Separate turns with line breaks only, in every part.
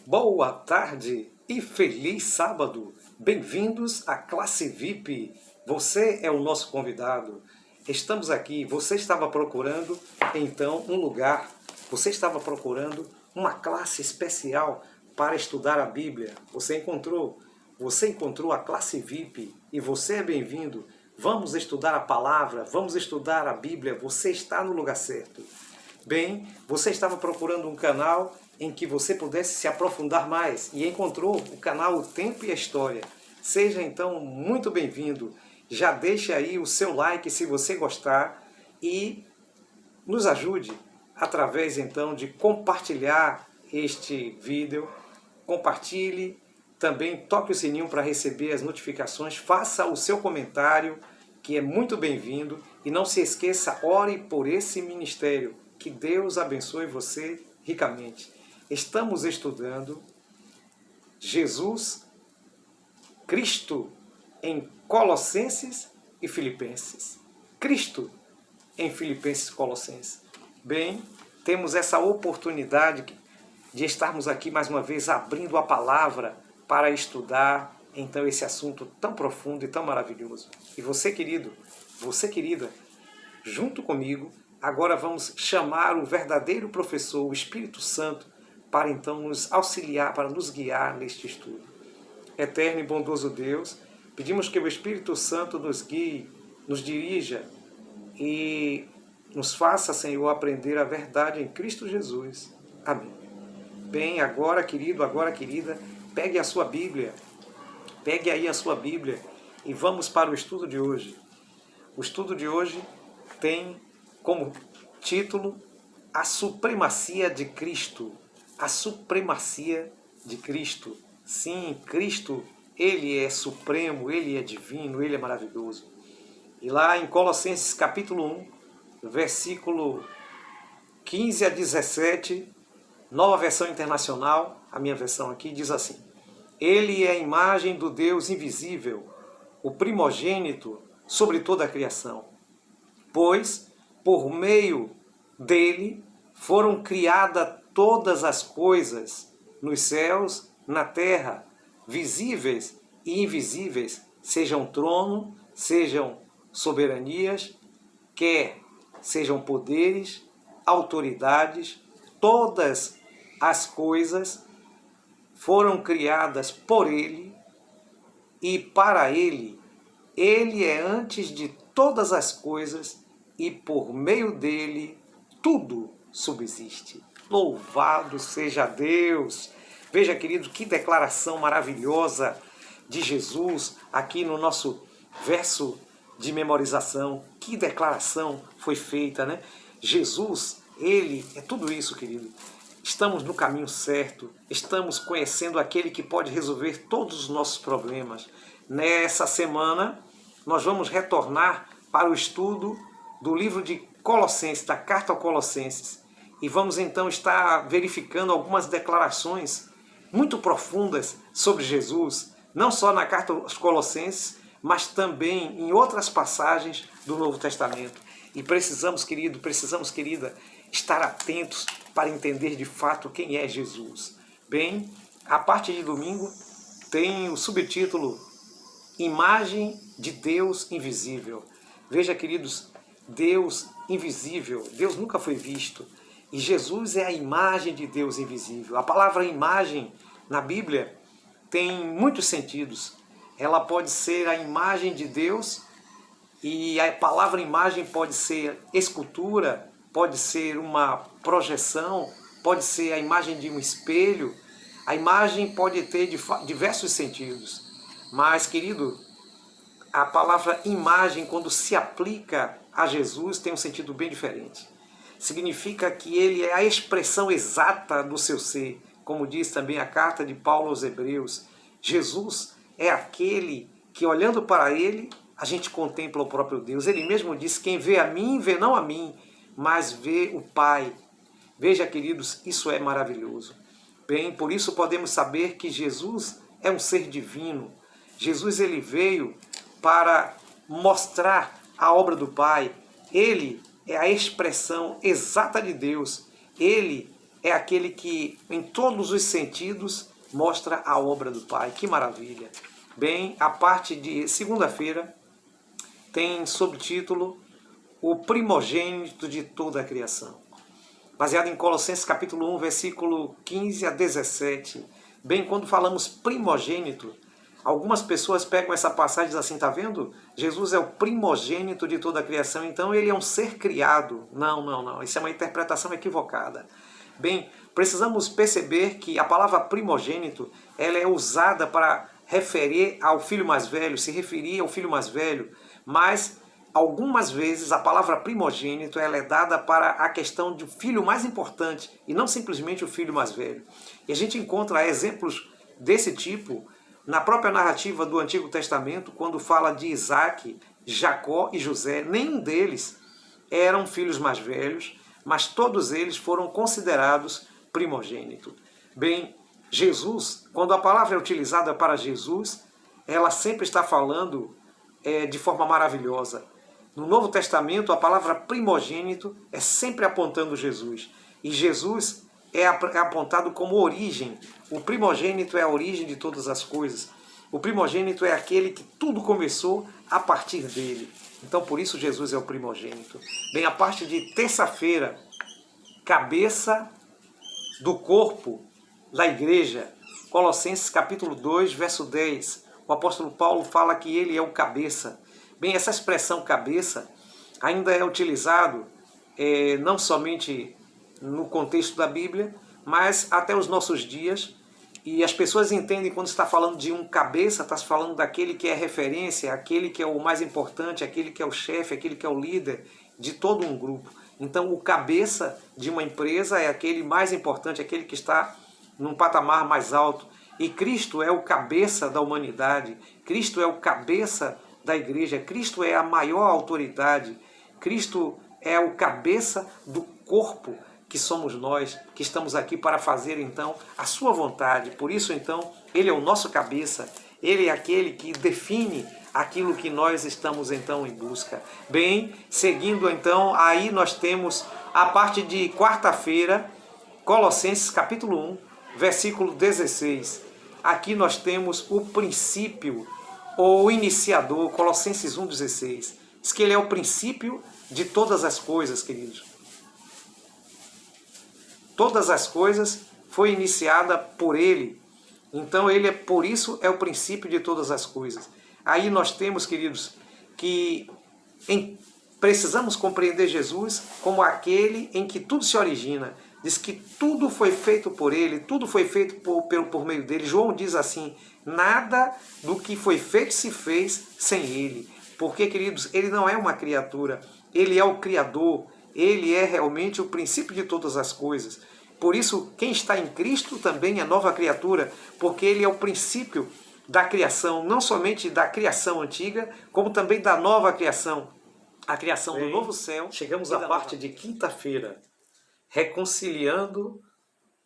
Boa tarde e feliz sábado! Bem-vindos à classe VIP. Você é o nosso convidado. Estamos aqui. Você estava procurando, então, um lugar. Você estava procurando uma classe especial para estudar a Bíblia. Você encontrou. Você encontrou a classe VIP e você é bem-vindo. Vamos estudar a palavra, vamos estudar a Bíblia. Você está no lugar certo. Bem, você estava procurando um canal em que você pudesse se aprofundar mais e encontrou o canal O Tempo e a História. Seja então muito bem-vindo. Já deixe aí o seu like se você gostar e nos ajude através então de compartilhar este vídeo. Compartilhe, também toque o sininho para receber as notificações, faça o seu comentário, que é muito bem-vindo, e não se esqueça, ore por esse ministério. Que Deus abençoe você ricamente. Estamos estudando Jesus, Cristo em Colossenses e Filipenses. Cristo em Filipenses e Colossenses. Bem, temos essa oportunidade de estarmos aqui mais uma vez abrindo a palavra para estudar então esse assunto tão profundo e tão maravilhoso. E você, querido, você, querida, junto comigo, agora vamos chamar o verdadeiro professor, o Espírito Santo, para então nos auxiliar, para nos guiar neste estudo. Eterno e bondoso Deus, pedimos que o Espírito Santo nos guie, nos dirija e nos faça, Senhor, aprender a verdade em Cristo Jesus. Amém. Bem, agora, querido, agora, querida, pegue a sua Bíblia, pegue aí a sua Bíblia e vamos para o estudo de hoje. O estudo de hoje tem como título A Supremacia de Cristo. A supremacia de Cristo. Sim, Cristo, Ele é supremo, Ele é divino, Ele é maravilhoso. E lá em Colossenses capítulo 1, versículo 15 a 17, Nova Versão Internacional, a minha versão aqui, diz assim: Ele é a imagem do Deus invisível, o primogênito sobre toda a criação. Pois, por meio dele, foram criadas todas as coisas, nos céus, na terra, visíveis e invisíveis, sejam trono, sejam soberanias, quer sejam poderes, autoridades, todas as coisas foram criadas por ele e para ele. Ele é antes de todas as coisas e por meio dele tudo subsiste. Louvado seja Deus! Veja, querido, que declaração maravilhosa de Jesus aqui no nosso verso de memorização. Que declaração foi feita, né? Jesus, Ele é tudo isso, querido. Estamos no caminho certo, estamos conhecendo aquele que pode resolver todos os nossos problemas. Nessa semana, nós vamos retornar para o estudo do livro de Colossenses, da carta aos Colossenses. E vamos então estar verificando algumas declarações muito profundas sobre Jesus, não só na carta aos Colossenses, mas também em outras passagens do Novo Testamento. E precisamos, querido, precisamos, querida, estar atentos para entender de fato quem é Jesus. Bem, a parte de domingo tem o subtítulo Imagem de Deus Invisível. Veja, queridos, Deus invisível, Deus nunca foi visto. E Jesus é a imagem de Deus invisível. A palavra imagem na Bíblia tem muitos sentidos. Ela pode ser a imagem de Deus, e a palavra imagem pode ser escultura, pode ser uma projeção, pode ser a imagem de um espelho. A imagem pode ter diversos sentidos. Mas, querido, a palavra imagem, quando se aplica a Jesus, tem um sentido bem diferente. Significa que ele é a expressão exata do seu ser, como diz também a carta de Paulo aos Hebreus. Jesus é aquele que, olhando para ele, a gente contempla o próprio Deus. Ele mesmo diz: quem vê a mim, vê não a mim, mas vê o Pai. Veja, queridos, isso é maravilhoso. Bem, por isso podemos saber que Jesus é um ser divino. Jesus, ele veio para mostrar a obra do Pai. Ele é a expressão exata de Deus. Ele é aquele que, em todos os sentidos, mostra a obra do Pai. Que maravilha! Bem, a parte de segunda-feira tem subtítulo O primogênito de toda a criação. Baseado em Colossenses capítulo 1, versículo 15 a 17. Bem, quando falamos primogênito, algumas pessoas pegam essa passagem e dizem assim, tá vendo? Jesus é o primogênito de toda a criação, então ele é um ser criado. Não. Isso é uma interpretação equivocada. Bem, precisamos perceber que a palavra primogênito, ela é usada para referir ao filho mais velho, se referir ao filho mais velho, mas algumas vezes a palavra primogênito ela é dada para a questão de filho mais importante e não simplesmente o filho mais velho. E a gente encontra exemplos desse tipo na própria narrativa do Antigo Testamento, quando fala de Isaac, Jacó e José. Nenhum deles eram filhos mais velhos, mas todos eles foram considerados primogênito. Bem, Jesus, quando a palavra é utilizada para Jesus, ela sempre está falando de forma maravilhosa. No Novo Testamento, a palavra primogênito é sempre apontando Jesus. E Jesus é apontado como origem. O primogênito é a origem de todas as coisas. O primogênito é aquele que tudo começou a partir dele. Então, por isso, Jesus é o primogênito. Bem, a parte de terça-feira, cabeça do corpo da igreja. Colossenses capítulo 2, verso 10. O apóstolo Paulo fala que ele é o cabeça. Bem, essa expressão cabeça ainda é utilizado não somente no contexto da Bíblia, mas até os nossos dias. E as pessoas entendem quando está falando de um cabeça, está se falando daquele que é referência, aquele que é o mais importante, aquele que é o chefe, aquele que é o líder de todo um grupo. Então, o cabeça de uma empresa é aquele mais importante, aquele que está num patamar mais alto. E Cristo é o cabeça da humanidade, Cristo é o cabeça da igreja, Cristo é a maior autoridade, Cristo é o cabeça do corpo que somos nós, que estamos aqui para fazer então a sua vontade. Por isso então, ele é o nosso cabeça, ele é aquele que define aquilo que nós estamos então em busca. Bem, seguindo então, aí nós temos a parte de quarta-feira, Colossenses capítulo 1, versículo 16. Aqui nós temos o princípio, ou o iniciador, Colossenses 1,16. Diz que ele é o princípio de todas as coisas, queridos. Todas as coisas foi iniciada por ele. Então ele por isso é o princípio de todas as coisas. Aí nós temos, queridos, que precisamos compreender Jesus como aquele em que tudo se origina. Diz que tudo foi feito por ele, tudo foi feito por meio dele. João diz assim, nada do que foi feito se fez sem ele. Porque, queridos, ele não é uma criatura, ele é o Criador, ele é realmente o princípio de todas as coisas. Por isso, quem está em Cristo também é nova criatura, porque ele é o princípio da criação, não somente da criação antiga, como também da nova criação, a criação do novo céu. Chegamos à parte de quinta-feira, reconciliando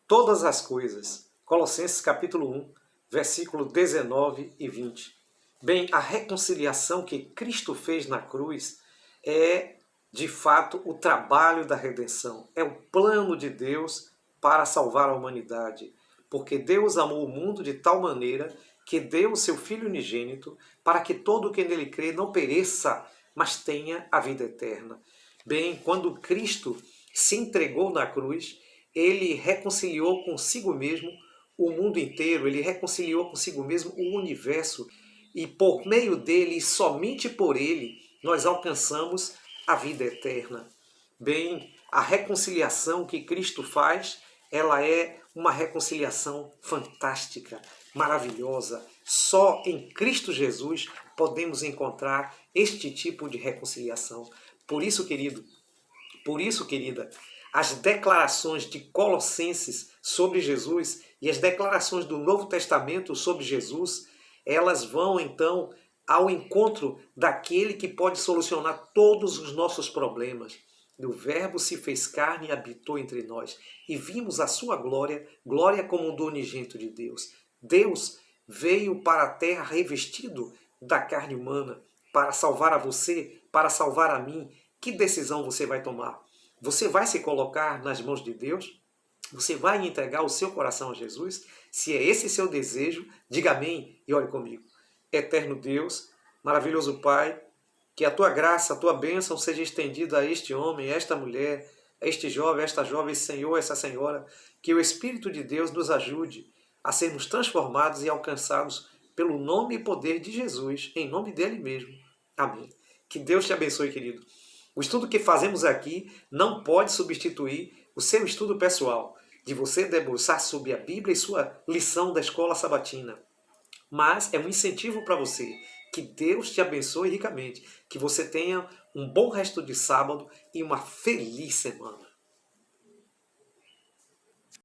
todas as coisas. Colossenses capítulo 1, versículo 19 e 20. Bem, a reconciliação que Cristo fez na cruz é, de fato, o trabalho da redenção. É o plano de Deus para salvar a humanidade. Porque Deus amou o mundo de tal maneira que deu o seu Filho unigênito para que todo que nele crê não pereça, mas tenha a vida eterna. Bem, quando Cristo se entregou na cruz, ele reconciliou consigo mesmo o mundo inteiro, ele reconciliou consigo mesmo o universo, e por meio dele, e somente por ele, nós alcançamos a vida eterna. Bem, a reconciliação que Cristo faz, ela é uma reconciliação fantástica, maravilhosa. Só em Cristo Jesus podemos encontrar este tipo de reconciliação. Por isso, querido, por isso, querida, as declarações de Colossenses sobre Jesus e as declarações do Novo Testamento sobre Jesus, elas vão então ao encontro daquele que pode solucionar todos os nossos problemas. O Verbo se fez carne e habitou entre nós, e vimos a sua glória, glória como do unigênito de Deus. Deus veio para a terra revestido da carne humana para salvar a você, para salvar a mim. Que decisão você vai tomar? Você vai se colocar nas mãos de Deus? Você vai entregar o seu coração a Jesus? Se é esse seu desejo, diga amém e ore comigo. Eterno Deus, maravilhoso Pai, que a tua graça, a tua bênção seja estendida a este homem, a esta mulher, a este jovem, a esta jovem, esse senhor, essa senhora. Que o Espírito de Deus nos ajude a sermos transformados e alcançados pelo nome e poder de Jesus, em nome dele mesmo. Amém. Que Deus te abençoe, querido. O estudo que fazemos aqui não pode substituir o seu estudo pessoal, de você debruçar sobre a Bíblia e sua lição da escola sabatina. Mas é um incentivo para você. Que Deus te abençoe ricamente. Que você tenha um bom resto de sábado e uma feliz semana.